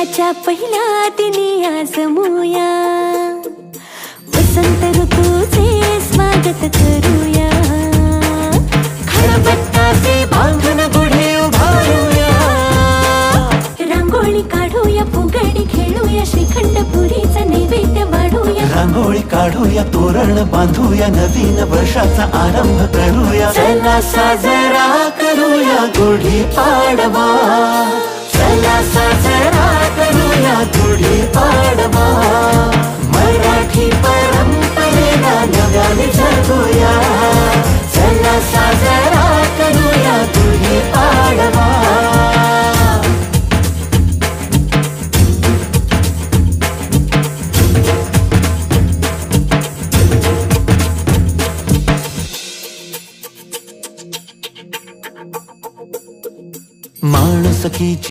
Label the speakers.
Speaker 1: वर्षाच्या पहिल्या दिनी आज मोया वसंत ऋतूचे स्वागत करूया खळबत्ताचे बांधून गुढी उभारूया रांगोळी काढूया फुगडी खेळूया श्रीखंड पुरीचा नैवेद्य वाढूया
Speaker 2: रांगोळी काढूया तोरण बांधूया नवीन वर्षाचा आरंभ करूया चला साजरा करूया गुढी पाडवा चला साजरा करूया गुढी पाडवा मराठी परंपरेला नव्याने जगूया चला साजरा करूया गुढी पाडवा माणुसकीची